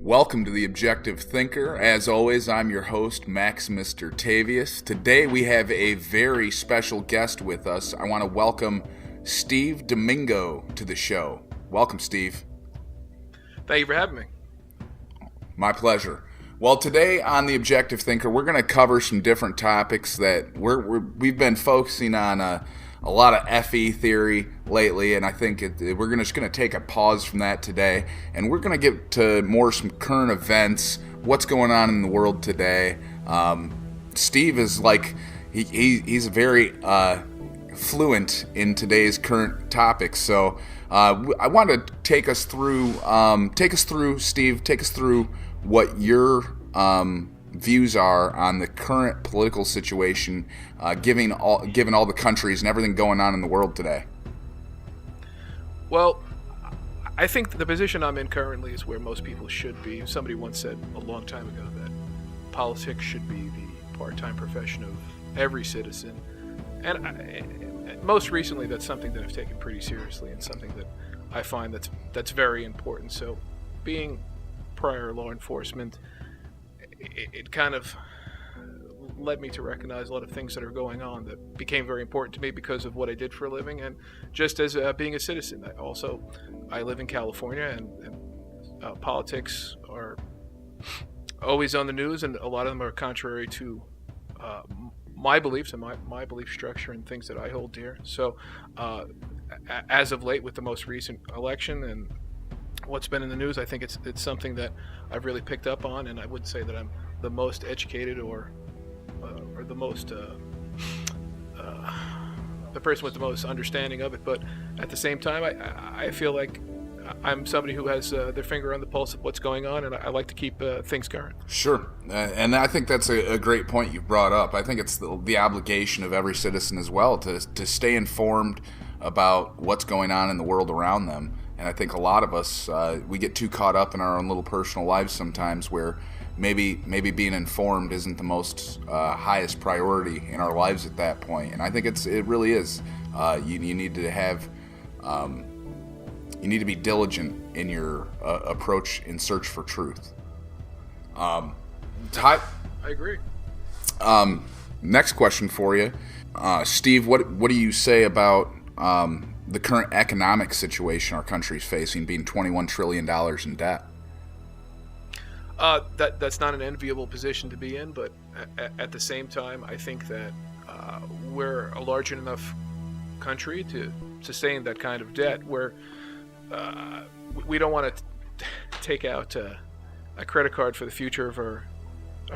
Welcome to The Objective Thinker. As always, I'm your host, Maximus Dertavius. Today we have a very special guest with us. I want to welcome Steve Dominguez to the show. Welcome, Steve. Thank you for having me. My pleasure. Well, today on The Objective Thinker, we're going to cover some different topics that we've been focusing on a lot of FE theory lately, and I think we're just going to take a pause from that today, and we're going to get to more some current events, what's going on in the world today. Steve is like, he's very fluent in today's current topics, so I want to take us through, Steve, take us through what your views are on the current political situation, given all the countries and everything going on in the world today. Well, I think the position I'm in currently is where most people should be. Somebody once said a long time ago that politics should be the part-time profession of every citizen. And most recently, that's something that I've taken pretty seriously and something that I find that's very important. So being prior law enforcement, it kind of led me to recognize a lot of things that are going on that became very important to me because of what I did for a living, and just as being a citizen. I live in California, and politics are always on the news, and a lot of them are contrary to my beliefs and my belief structure and things that I hold dear. So as of late, with the most recent election and what's been in the news, I think it's something that I've really picked up on, and I wouldn't say that I'm the most educated or the most the person with the most understanding of it, but at the same time, I feel like I'm somebody who has their finger on the pulse of what's going on, and I like to keep things current. Sure, and I think that's a great point you brought up. I think it's the obligation of every citizen as well to stay informed about what's going on in the world around them. And I think a lot of us, we get too caught up in our own little personal lives sometimes, where maybe being informed isn't the most highest priority in our lives at that point. And I think it really is. You need to have, you need to be diligent in your approach in search for truth. I agree. Next question for you, Steve. What do you say about the current economic situation our country's facing, being $21 trillion in debt? That's not an enviable position to be in, but at the same time, I think that we're a large enough country to sustain that kind of debt, where we don't want to take out a credit card for the future of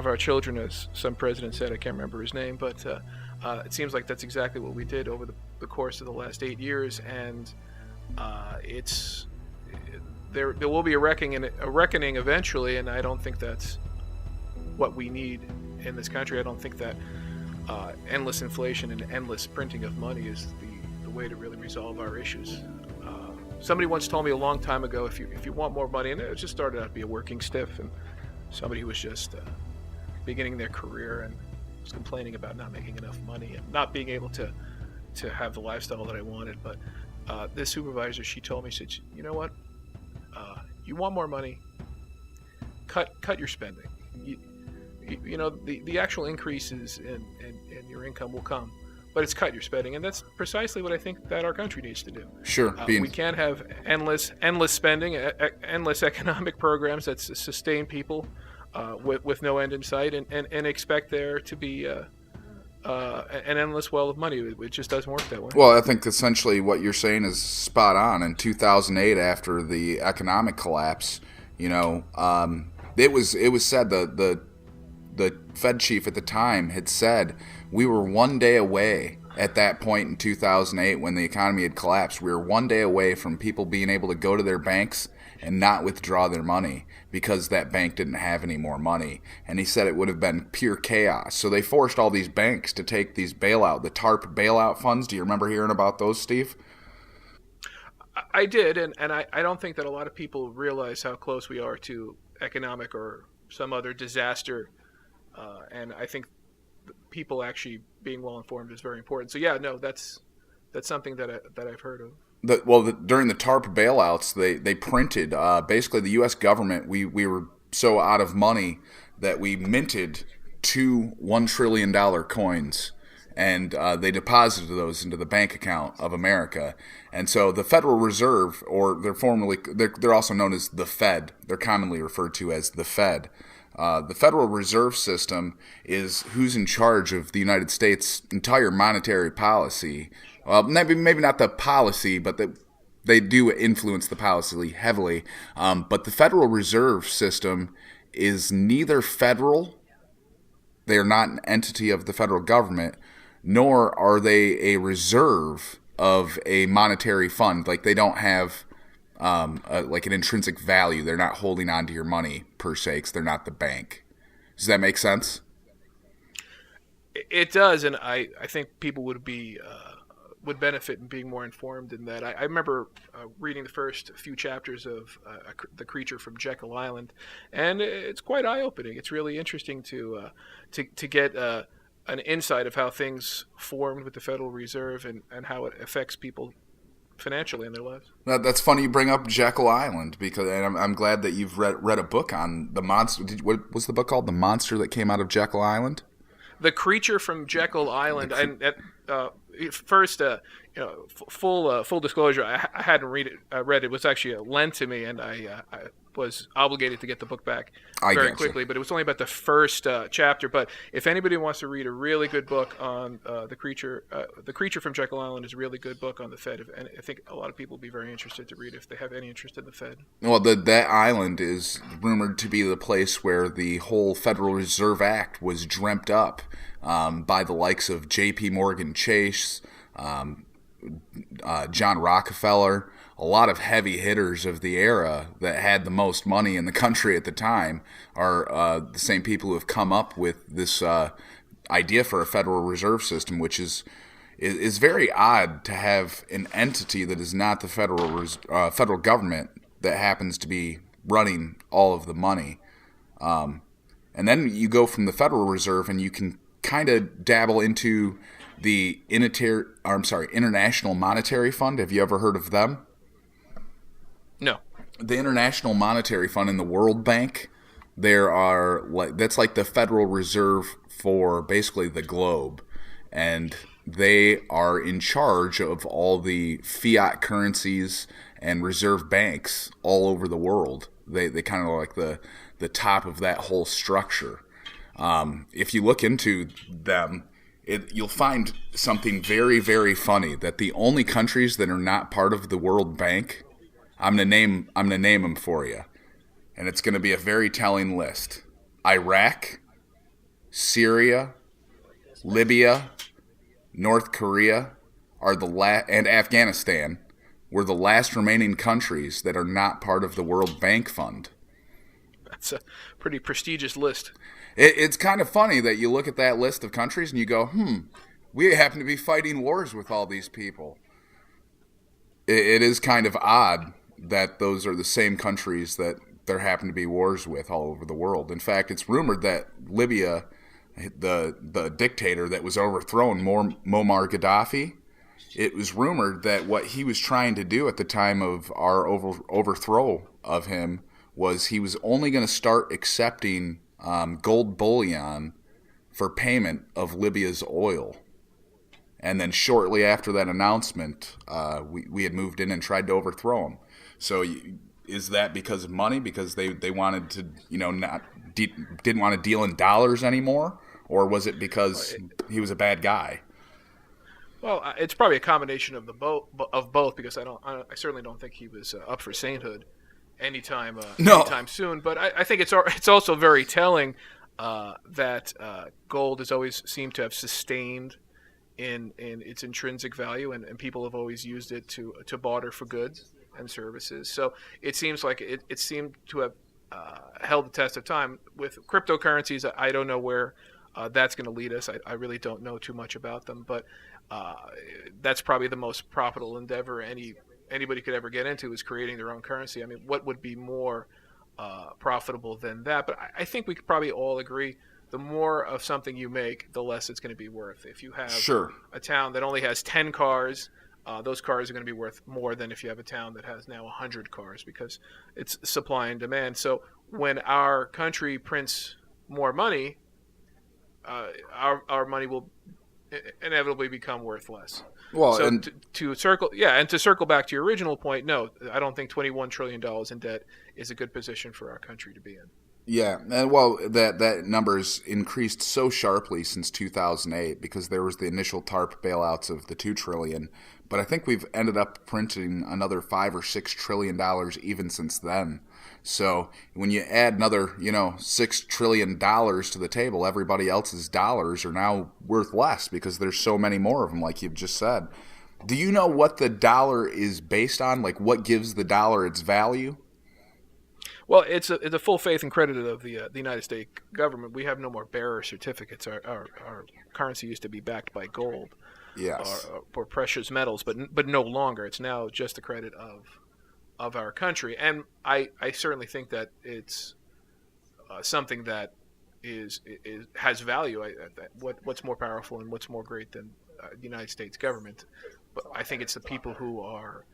our children, as some president said. I can't remember his name, but it seems like that's exactly what we did over the course of the last 8 years, and there will be a reckoning eventually, and I don't think that's what we need in this country. I don't think that endless inflation and endless printing of money is the way to really resolve our issues. Somebody once told me a long time ago, if you want more money, and it just started out to be a working stiff, and somebody who was just beginning their career and was complaining about not making enough money and not being able to have the lifestyle that I wanted. But this supervisor, she told me, said, you know what? You want more money? Cut your spending. You know, the actual increases in your income will come, but it's cut your spending, and that's precisely what I think that our country needs to do. Sure. We can't have endless spending, endless economic programs that sustain people with no end in sight, and expect there to be an endless well of money. It just doesn't work that way. Well, I think essentially what you're saying is spot on. In 2008, after the economic collapse, it was said the Fed chief at the time had said we were one day away at that point in 2008 when the economy had collapsed. We were one day away from people being able to go to their banks and not withdraw their money because that bank didn't have any more money. And he said it would have been pure chaos. So they forced all these banks to take these the TARP bailout funds. Do you remember hearing about those, Steve? I did, and I don't think that a lot of people realize how close we are to economic or some other disaster. And I think people actually being well informed is very important. So yeah, no, that's something that I've heard of. During the TARP bailouts, they printed basically the U.S. government. We were so out of money that we minted two $1 trillion coins, and they deposited those into the bank account of America. And so the Federal Reserve, or they're also known as the Fed. They're commonly referred to as the Fed. The Federal Reserve System is who's in charge of the United States' entire monetary policy. Well, maybe not the policy, but they do influence the policy heavily. But the Federal Reserve System is neither federal, they are not an entity of the federal government, nor are they a reserve of a monetary fund. Like they don't have like an intrinsic value. They're not holding on to your money per se, because they're not the bank. Does that make sense? It does, and I think people would benefit in being more informed in that. I remember reading the first few chapters of The Creature from Jekyll Island, and it's quite eye-opening. It's really interesting to get an insight of how things formed with the Federal Reserve and how it affects people financially in their lives. That's funny you bring up Jekyll Island, because and I'm glad that you've read a book on the monster. What was the book called? The Monster That Came Out of Jekyll Island? The Creature from Jekyll Island. First, full disclosure, I hadn't read it. It was actually lent to me, and I was obligated to get the book back very quickly. But it was only about the first chapter. But if anybody wants to read a really good book on the creature from Jekyll Island is a really good book on the Fed, and I think a lot of people will be very interested to read if they have any interest in the Fed. Well, that island is rumored to be the place where the whole Federal Reserve Act was dreamt up by the likes of J.P. Morgan Chase, John Rockefeller. A lot of heavy hitters of the era that had the most money in the country at the time are the same people who have come up with this idea for a Federal Reserve System, which is very odd to have an entity that is not the federal government that happens to be running all of the money. And then you go from the Federal Reserve and you can kind of dabble into the International Monetary Fund. Have you ever heard of them? No. The International Monetary Fund and the World Bank, that's like the Federal Reserve for basically the globe, and they are in charge of all the fiat currencies and reserve banks all over the world. They kind of like the top of that whole structure. If you look into them, you'll find something very, very funny, that the only countries that are not part of the World Bank, I'm gonna name them for you, and it's gonna be a very telling list. Iraq, Syria, Libya, North Korea and Afghanistan were the last remaining countries that are not part of the World Bank Fund. That's a pretty prestigious list. It's kind of funny that you look at that list of countries and you go, we happen to be fighting wars with all these people. It is kind of odd that those are the same countries that there happen to be wars with all over the world. In fact, it's rumored that Libya, the dictator that was overthrown, Muammar Gaddafi, it was rumored that what he was trying to do at the time of our overthrow of him was he was only going to start accepting gold bullion for payment of Libya's oil. And then shortly after that announcement, we had moved in and tried to overthrow him. So is that because of money? Because they wanted to, didn't want to deal in dollars anymore? Or was it because he was a bad guy? Well, it's probably a combination of both. Because I certainly don't think he was up for sainthood anytime soon. But I think it's also very telling that gold has always seemed to have sustained in its intrinsic value, and people have always used it to barter for goods and services. So it seems like it seemed to have held the test of time. With cryptocurrencies, I don't know where that's going to lead us. I really don't know too much about them, but that's probably the most profitable endeavor anybody could ever get into, is creating their own currency. I mean, what would be more profitable than that? But I think we could probably all agree, the more of something you make, the less it's going to be worth. If you have a town that only has 10 cars, those cars are going to be worth more than if you have a town that has now 100 cars, because it's supply and demand. So when our country prints more money, our money will inevitably become worth less. Well, So and to circle back to your original point, no, I don't think $21 trillion in debt is a good position for our country to be in. yeah, and well, that number's increased so sharply since 2008 because there was the initial TARP bailouts of the 2 trillion, but I think we've ended up printing another $5 or $6 trillion even since then. So when you add another, $6 trillion to the table, everybody else's dollars are now worth less because there's so many more of them, like you've just said. Do you know what the dollar is based on? Like what gives the dollar its value? Well, it's a full faith and credit of the United States government. We have no more bearer certificates. Our currency used to be backed by gold, Yes. or precious metals, but no longer. It's now just the credit of our country, and I certainly think that it's something that has value. What's more powerful and what's more great than the United States government? But I think it's the people who are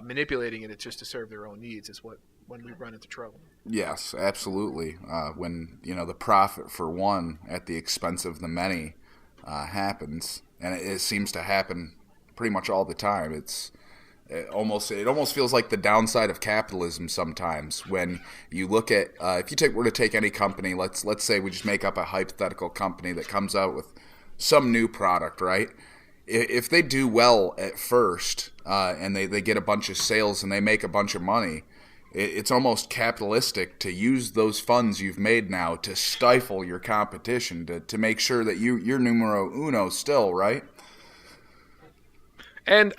manipulating it just to serve their own needs is when we run into trouble. Yes, absolutely. When the profit for one at the expense of the many happens, and it seems to happen pretty much all the time. It almost feels like the downside of capitalism sometimes. When you look at if you were to take any company, let's say we just make up a hypothetical company that comes out with some new product, right? If they do well at first and they get a bunch of sales and they make a bunch of money, it's almost capitalistic to use those funds you've made now to stifle your competition, to make sure that you're numero uno still, right? And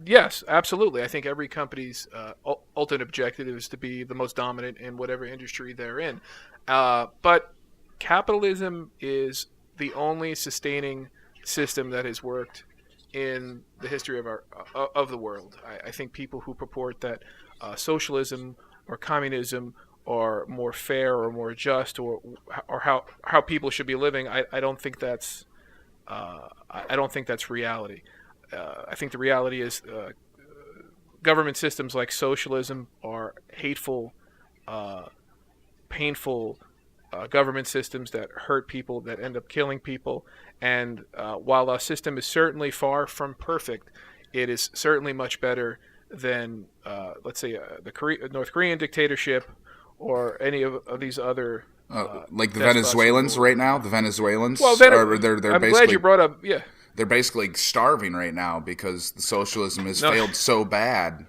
yes, absolutely. I think every company's ultimate objective is to be the most dominant in whatever industry they're in. But capitalism is the only sustaining system that has worked in the history of the world. I think people who purport that socialism or communism are more fair or more just or how people should be living, I don't think that's reality. I think the reality is government systems like socialism are hateful, painful government systems that hurt people, that end up killing people. And while our system is certainly far from perfect, it is certainly much better than, let's say, the North Korean dictatorship or any of these other. Like the Venezuelans right now. The Venezuelans. Well, I'm glad you brought up. Yeah. They're basically starving right now because the socialism has failed so bad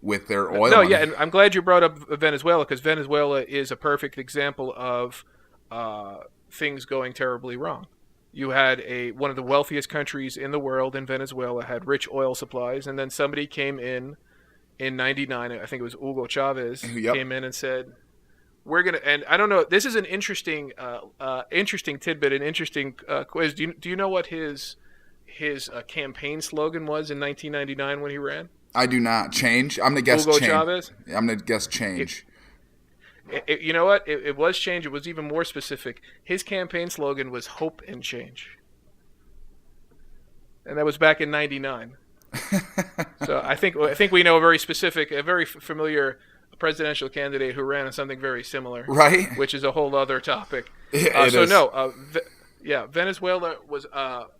with their oil. No, yeah, and I'm glad you brought up Venezuela because Venezuela is a perfect example of things going terribly wrong. You had one of the wealthiest countries in the world in Venezuela had rich oil supplies, and then somebody came in '99. I think it was Hugo Chavez came in and said, "We're gonna." And I don't know. This is an interesting tidbit, an interesting quiz. Do you know what his campaign slogan was in 1999 when he ran? I do not. Change. I'm gonna guess Hugo change. Chavez. I'm gonna guess change. You know what? It was change. It was even more specific. His campaign slogan was "Hope and Change," and that was back in '99. So I think we know a very specific, a very familiar presidential candidate who ran on something very similar, right? Which is a whole other topic. Venezuela was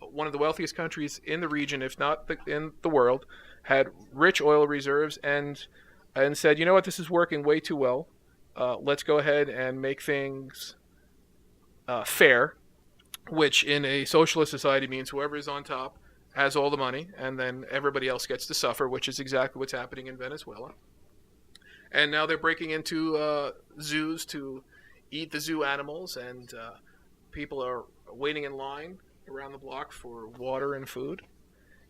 one of the wealthiest countries in the region, if not in the world, had rich oil reserves, and said, you know what, this is working way too well. Let's go ahead and make things fair, which in a socialist society means whoever is on top has all the money, and then everybody else gets to suffer, which is exactly what's happening in Venezuela. And now they're breaking into zoos to eat the zoo animals, and people are waiting in line around the block for water and food.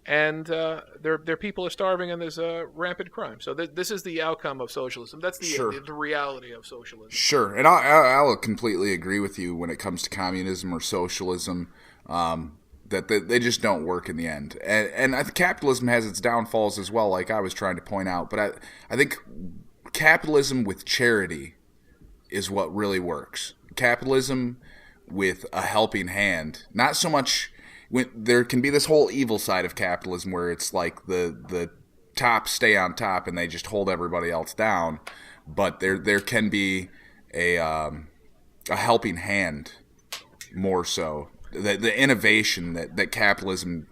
And their people are starving, and there's rampant crime. So this is the outcome of socialism. That's the reality of socialism. Sure, and I'll completely agree with you when it comes to communism or socialism. That they just don't work in the end. And I think capitalism has its downfalls as well, like I was trying to point out. But I think capitalism with charity is what really works. Capitalism with a helping hand. Not so much there can be this whole evil side of capitalism where it's like the top stay on top and they just hold everybody else down, but there can be a helping hand more so. The innovation that capitalism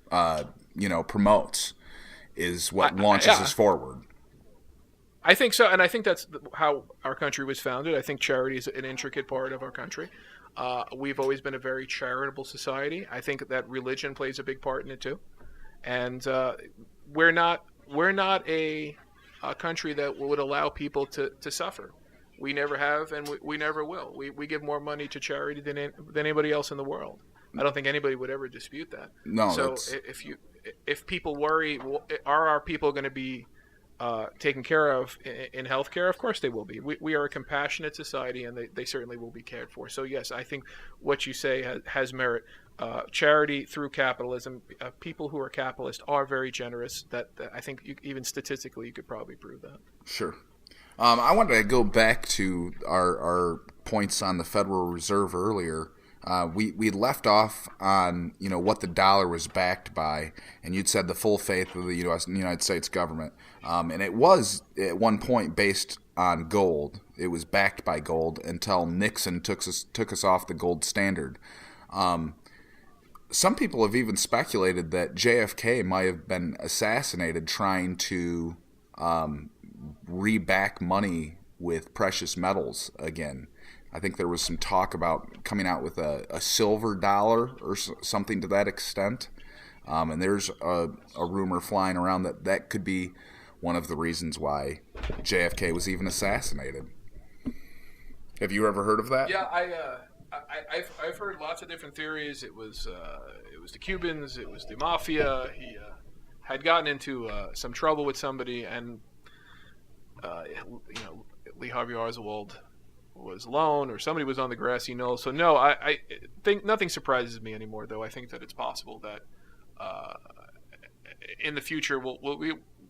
promotes is what launches us forward. I think so, and I think that's how our country was founded. I think charity is an intricate part of our country. We've always been a very charitable society. I think that religion plays a big part in it too, and we're not a country that would allow people to suffer. We never have, and we never will. We give more money to charity than anybody else in the world. I don't think anybody would ever dispute that. No. So if people worry, are our people going to be taken care of in healthcare? Of course they will be. We are a compassionate society, and they certainly will be cared for. So yes, I think what you say has merit. Charity through capitalism, people who are capitalist are very generous. That I think even statistically you could probably prove that. Sure. I wanted to go back to our points on the Federal Reserve earlier. We left off on what the dollar was backed by, and you'd said the full faith of the United States government, and it was at one point based on gold. It was backed by gold until Nixon took us off the gold standard. Some people have even speculated that JFK might have been assassinated trying to reback money with precious metals again. I think there was some talk about coming out with a silver dollar or something to that extent. And there's a rumor flying around that could be one of the reasons why JFK was even assassinated. Have you ever heard of that? Yeah, I've heard lots of different theories. It was the Cubans, it was the mafia. He had gotten into some trouble with somebody, and Lee Harvey Oswald was alone, or somebody was on the grassy knoll. So no, I think nothing surprises me anymore. Though I think that it's possible that in the future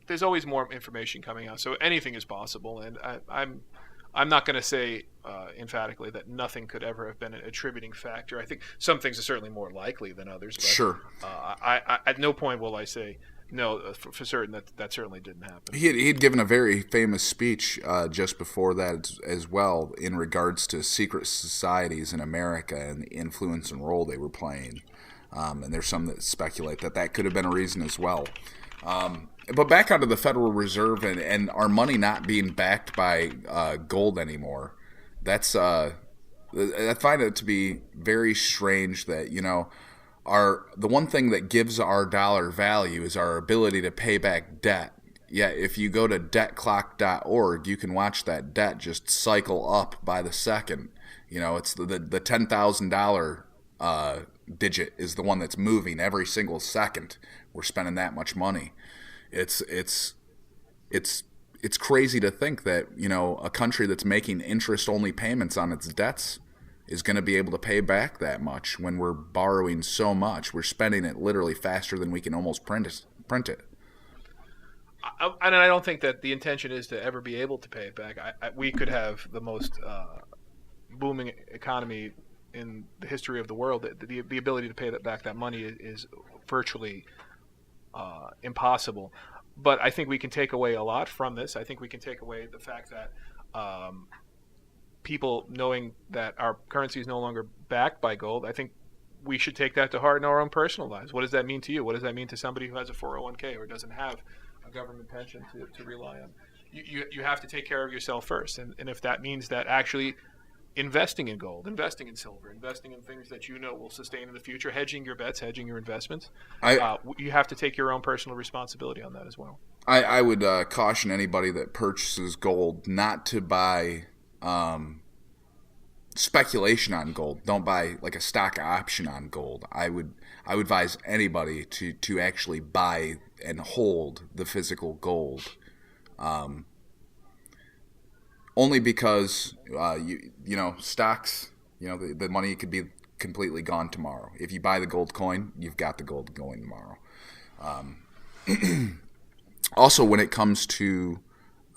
there's always more information coming out. So anything is possible, and I'm not going to say emphatically that nothing could ever have been an attributing factor. I think some things are certainly more likely than others. But, sure. I at no point will I say no for certain that certainly didn't happen. He'd given a very famous speech just before that as well in regards to secret societies in America and the influence and role they were playing. And there's some that speculate that could have been a reason as well. But back onto the Federal Reserve and our money not being backed by gold anymore, that's I find it to be very strange that the one thing that gives our dollar value is our ability to pay back debt. Yet if you go to debtclock.org, you can watch that debt just cycle up by the second. It's the $10,000 digit is the one that's moving every single second. We're spending that much money. It's crazy to think that a country that's making interest-only payments on its debts is going to be able to pay back that much when we're borrowing so much. We're spending it literally faster than we can almost print it. And I don't think that the intention is to ever be able to pay it back. We could have the most booming economy in the history of the world. The ability to pay back that money is virtually impossible. But I think we can take away a lot from this. I think we can take away the fact that people knowing that our currency is no longer backed by gold, I think we should take that to heart in our own personal lives. What does that mean to you? What does that mean to somebody who has a 401k or doesn't have a government pension to rely on? You have to take care of yourself first. And if that means that actually investing in gold, investing in silver, investing in things that will sustain in the future, hedging your bets, hedging your investments, you have to take your own personal responsibility on that as well. I would caution anybody that purchases gold not to buy speculation on gold. Don't buy like a stock option on gold. I would advise anybody to actually buy and hold the physical gold. Only because stocks, the money could be completely gone tomorrow. If you buy the gold coin, you've got the gold coin tomorrow. Also, when it comes to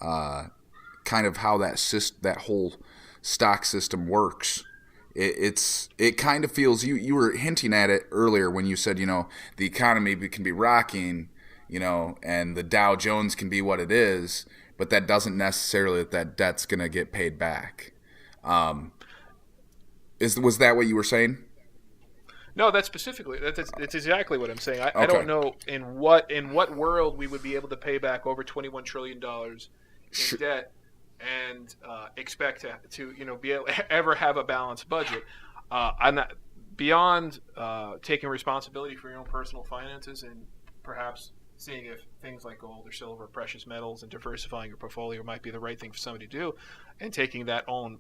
kind of how that whole stock system works, it kind of feels, you were hinting at it earlier when you said, the economy can be rocking, and the Dow Jones can be what it is, but that doesn't necessarily that debt's going to get paid back. Was that what you were saying? No, that's exactly what I'm saying. I Okay. don't know in what world we would be able to pay back over $21 trillion in debt and expect to be able ever have a balanced budget. I'm not, beyond taking responsibility for your own personal finances and perhaps seeing if things like gold or silver, precious metals, and diversifying your portfolio might be the right thing for somebody to do, and taking that own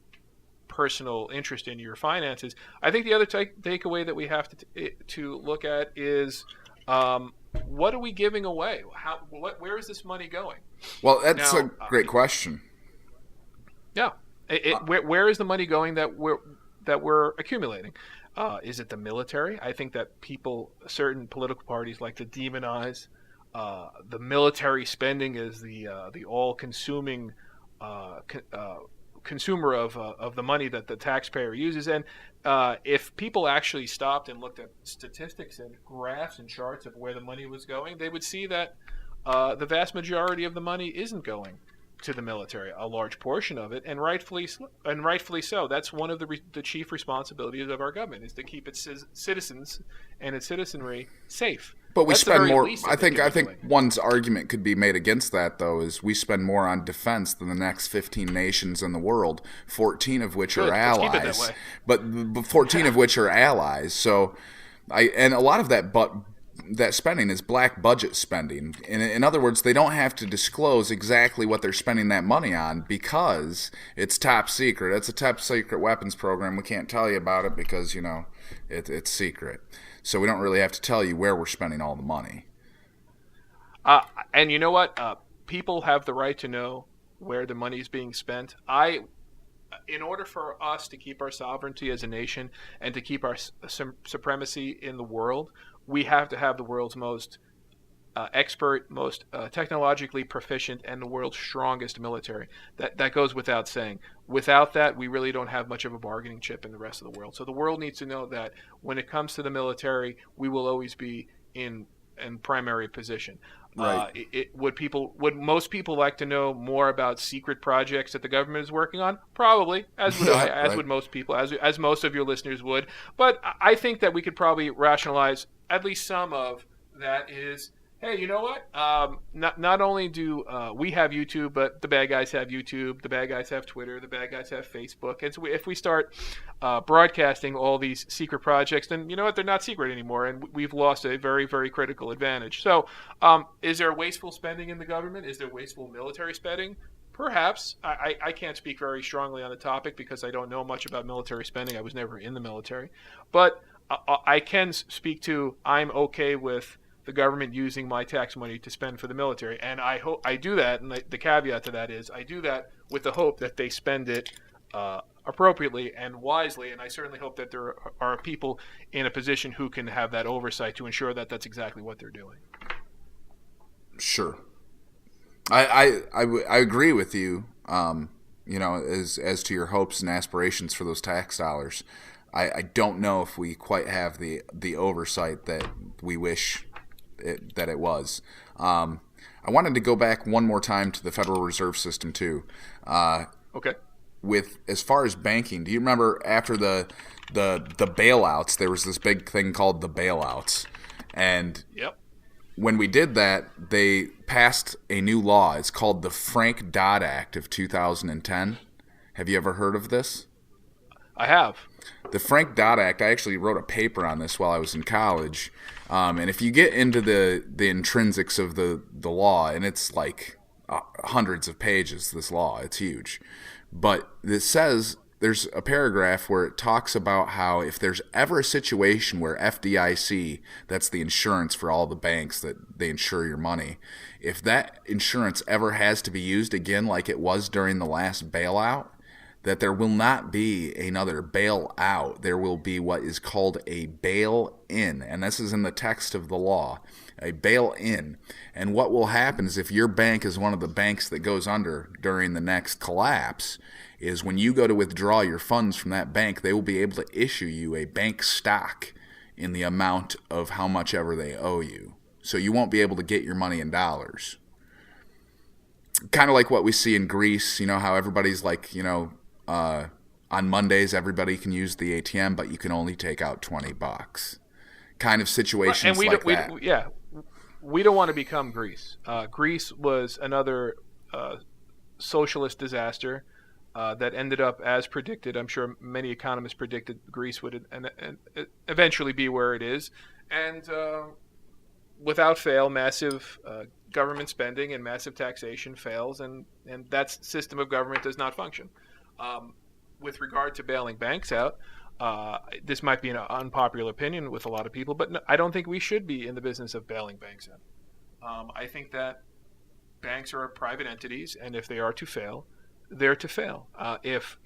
personal interest in your finances. I think the other takeaway that we have to look at is what are we giving away? Where is this money going? Well, that's a great question. Yeah, where is the money going that we're accumulating? Is it the military? I think that certain political parties like to demonize the military spending as the all-consuming consumer of the money that the taxpayer uses. And if people actually stopped and looked at statistics and graphs and charts of where the money was going, they would see that the vast majority of the money isn't going to the military. A large portion of it, and rightfully so. That's one of the chief responsibilities of our government, is to keep its citizens and its citizenry safe. But we spend more. I think one's argument could be made against that, though, is we spend more on defense than the next 15 nations in the world, 14 of which are allies. Keep it that way. But 14 of which are allies. So, and a lot of that spending is black budget spending. In other words, they don't have to disclose exactly what they're spending that money on because it's top secret. It's a top secret weapons program. We can't tell you about it because it's secret. So we don't really have to tell you where we're spending all the money. And you know what? People have the right to know where the money is being spent. In order for us to keep our sovereignty as a nation and to keep our supremacy in the world, we have to have the world's most expert, most technologically proficient, and the world's strongest military. That goes without saying. Without that, we really don't have much of a bargaining chip in the rest of the world. So the world needs to know that when it comes to the military, we will always be in primary position. Right. Would most people like to know more about secret projects that the government is working on? Probably, as would I, as Right. would most people, as most of your listeners would. But I think that we could probably rationalize at least some of that is, hey, you know what? Not only do we have YouTube, but the bad guys have YouTube, the bad guys have Twitter, the bad guys have Facebook. And so if we start broadcasting all these secret projects, then you know what? They're not secret anymore, and we've lost a very, very critical advantage. So is there wasteful spending in the government? Is there wasteful military spending? Perhaps. I can't speak very strongly on the topic because I don't know much about military spending. I was never in the military. But I can speak to, I'm okay with the government using my tax money to spend for the military. And I do that, and the caveat to that is I do that with the hope that they spend it appropriately and wisely. And I certainly hope that there are people in a position who can have that oversight to ensure that that's exactly what they're doing. Sure. I agree with you, as to your hopes and aspirations for those tax dollars. I don't know if we quite have the oversight that we wish that it was. I wanted to go back one more time to the Federal Reserve System too. Okay. With as far as banking, do you remember after the bailouts, there was this big thing called the bailouts, and Yep. when we did that, they passed a new law. It's called the Frank-Dodd Act of 2010. Have you ever heard of this? I have. The Frank-Dodd Act, I actually wrote a paper on this while I was in college. And if you get into the intrinsics of the law, and it's like hundreds of pages, this law, it's huge. But it says, there's a paragraph where it talks about how if there's ever a situation where FDIC, that's the insurance for all the banks that they insure your money, if that insurance ever has to be used again like it was during the last bailout, that there will not be another bailout. There will be what is called a bail-in, and this is in the text of the law. a bail-in. And what will happen is if your bank is one of the banks that goes under during the next collapse, is when you go to withdraw your funds from that bank, they will be able to issue you a bank stock in the amount of how much ever they owe you. So you won't be able to get your money in dollars. Kind of like what we see in Greece, you know, how everybody's like, you know, on Mondays everybody can use the ATM, but you can only take out $20. Kind of situations like that. We don't want to become Greece. Greece was another socialist disaster that ended up as predicted. I'm sure many economists predicted Greece would and eventually be where it is. And without fail, massive government spending and massive taxation fails, and that system of government does not function. With regard to bailing banks out, this might be an unpopular opinion with a lot of people, but no, I don't think we should be in the business of bailing banks out. I think that banks are private entities, and if they are to fail, they're to fail. If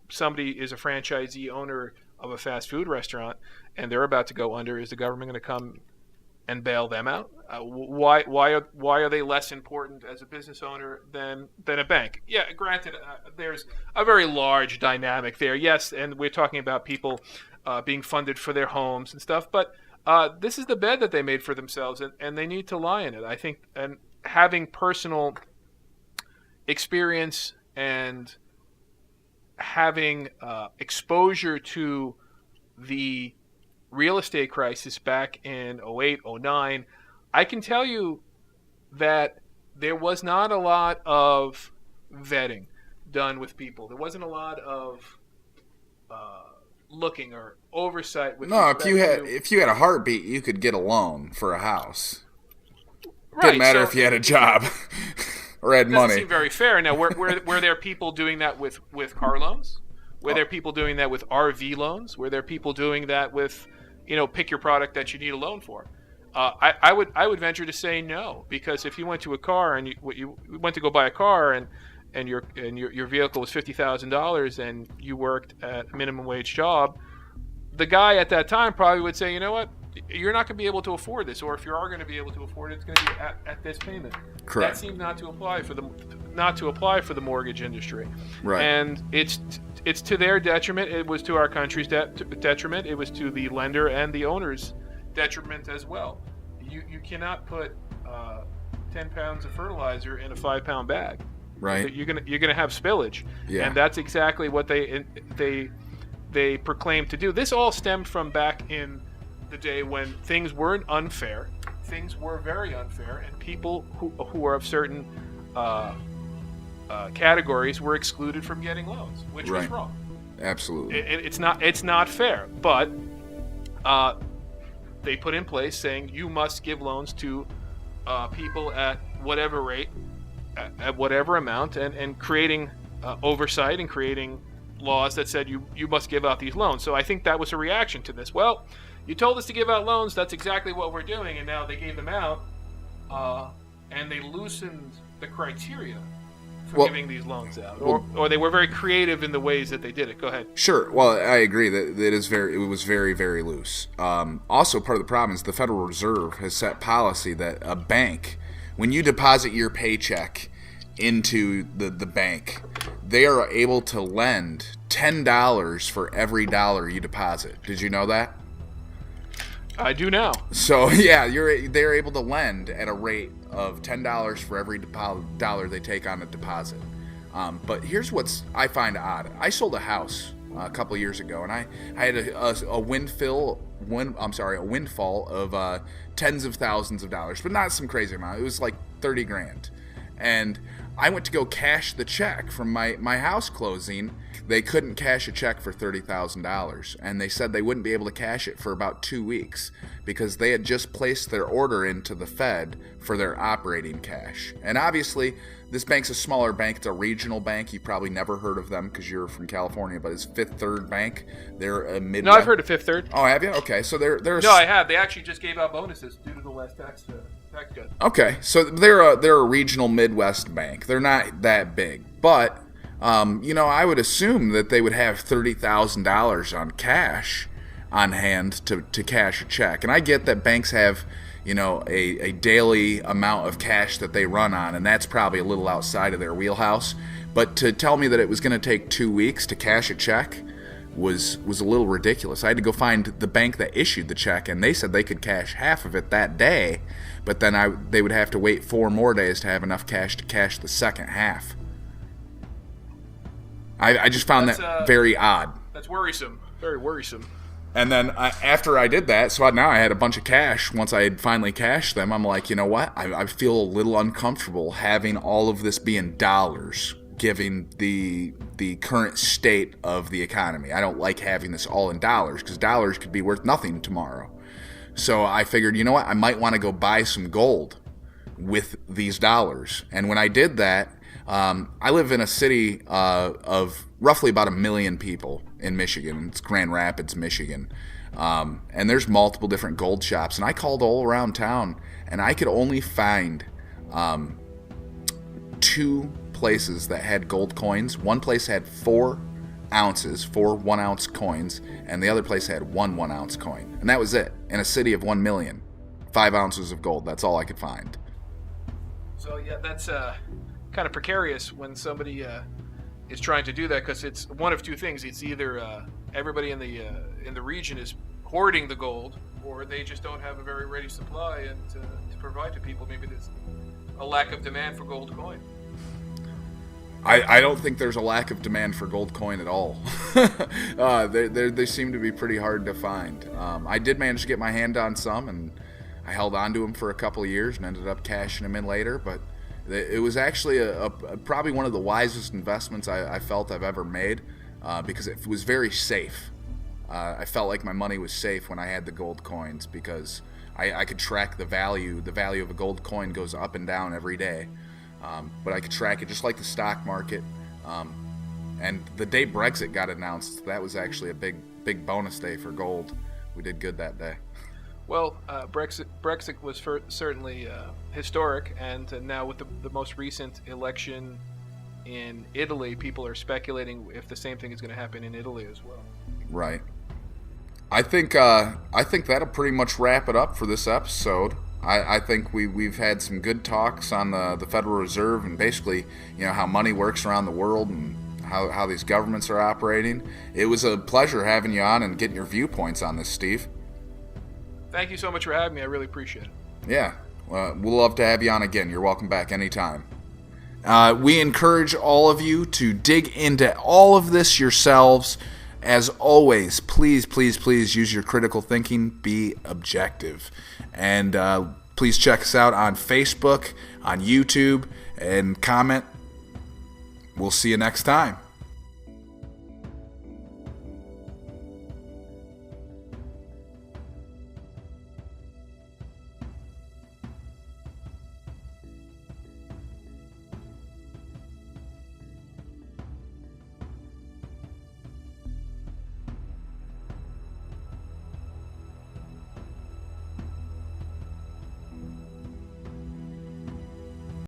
somebody is a franchisee owner of a fast food restaurant and they're about to go under, is the government going to come and bail them out? Why are they less important as a business owner than a bank? Yeah, granted, there's a very large dynamic there. Yes, and we're talking about people being funded for their homes and stuff, but this is the bed that they made for themselves, and they need to lie in it. I think, and having personal experience and having exposure to the real estate crisis back in 08, 09, I can tell you that there was not a lot of vetting done with people. There wasn't a lot of looking or oversight with no, if you had a heartbeat, you could get a loan for a house. Right, didn't matter if you had a job or had money. Doesn't seem very fair. Now, were there people doing that with car loans? Were there people doing that with RV loans? Were there people doing that with, pick your product that you need a loan for? I would venture to say no, because if you went to a car and you went to go buy a car and your vehicle was $50,000 and you worked at a minimum wage job, the guy at that time probably would say, you know what, you're not going to be able to afford this, or if you are going to be able to afford it, it's going to be at this payment. Correct. That seemed not to apply for the mortgage industry. Right. And it's to their detriment. It was to our country's detriment. It was to the lender and the owner's detriment as well. You cannot put 10 pounds of fertilizer in a 5-pound bag. Right. You're gonna have spillage. Yeah. And that's exactly what they proclaimed to do. This all stemmed from back in the day when things weren't unfair. Things were very unfair, and people who are of certain categories were excluded from getting loans, which was wrong. Absolutely. It's not fair, but they put in place saying you must give loans to people at whatever rate, at whatever amount, and creating oversight and creating laws that said you must give out these loans. So I think that was a reaction to this. Well, you told us to give out loans. That's exactly what we're doing, and now they gave them out, and they loosened the criteria for giving these loans out, or they were very creative in the ways that they did it. Go ahead. Sure. Well, I agree that it was very, very loose. Also, part of the problem is the Federal Reserve has set policy that a bank, when you deposit your paycheck into the bank, they are able to lend $10 for every dollar you deposit. Did you know that? I do now. So yeah, they're able to lend at a rate of $10 for every dollar they take on a deposit. But here's what I find odd. I sold a house a couple years ago, and I had a windfall of tens of thousands of dollars, but not some crazy amount. It was like $30,000, and I went to go cash the check from my house closing. They couldn't cash a check for $30,000, and they said they wouldn't be able to cash it for about 2 weeks because they had just placed their order into the Fed for their operating cash. And obviously, this bank's a smaller bank. It's a regional bank. You probably never heard of them because you're from California, but it's Fifth Third Bank. They're a Midwest. No, I've heard of Fifth Third. Oh, have you? Okay, so they're no, I have. They actually just gave out bonuses due to the last tax cut. Okay, so they're a regional Midwest bank. They're not that big, but I would assume that they would have $30,000 on cash on hand to cash a check. And I get that banks have, a daily amount of cash that they run on, and that's probably a little outside of their wheelhouse. But to tell me that it was going to take 2 weeks to cash a check was a little ridiculous. I had to go find the bank that issued the check, and they said they could cash half of it that day, but then they would have to wait 4 more days to have enough cash to cash the second half. I just found that very odd. That's worrisome. Very worrisome. And then after I did that, so now I had a bunch of cash. Once I had finally cashed them, I'm like, you know what? I feel a little uncomfortable having all of this be in dollars, given the current state of the economy. I don't like having this all in dollars because dollars could be worth nothing tomorrow. So I figured, you know what? I might want to go buy some gold with these dollars. And when I did that, I live in a city of roughly about 1 million people in Michigan. It's Grand Rapids, Michigan. And there's multiple different gold shops. And I called all around town, and I could only find 2 places that had gold coins. One place had 4 ounces, 4 1-ounce coins, and the other place had 1 1-ounce coin. And that was it. In a city of 1 million. 5 ounces of gold. That's all I could find. So, yeah, that's kind of precarious when somebody is trying to do that, because it's one of 2 things. It's either everybody in the region is hoarding the gold, or they just don't have a very ready supply and to provide to people. Maybe there's a lack of demand for gold coin. I don't think there's a lack of demand for gold coin at all. They seem to be pretty hard to find. I did manage to get my hand on some, and I held on to them for a couple of years and ended up cashing them in later, but it was actually probably one of the wisest investments I felt I've ever made, because it was very safe. I felt like my money was safe when I had the gold coins, because I could track the value. The value of a gold coin goes up and down every day, but I could track it just like the stock market. And the day Brexit got announced, that was actually a big bonus day for gold. We did good that day. Well, Brexit was certainly historic, and now with the most recent election in Italy, people are speculating if the same thing is going to happen in Italy as well. Right. I think that'll pretty much wrap it up for this episode. I think we've had some good talks on the Federal Reserve and basically, how money works around the world and how these governments are operating. It was a pleasure having you on and getting your viewpoints on this, Steve. Thank you so much for having me. I really appreciate it. Yeah, we'll love to have you on again. You're welcome back anytime. We encourage all of you to dig into all of this yourselves. As always, please, please, please use your critical thinking. Be objective. And please check us out on Facebook, on YouTube, and comment. We'll see you next time.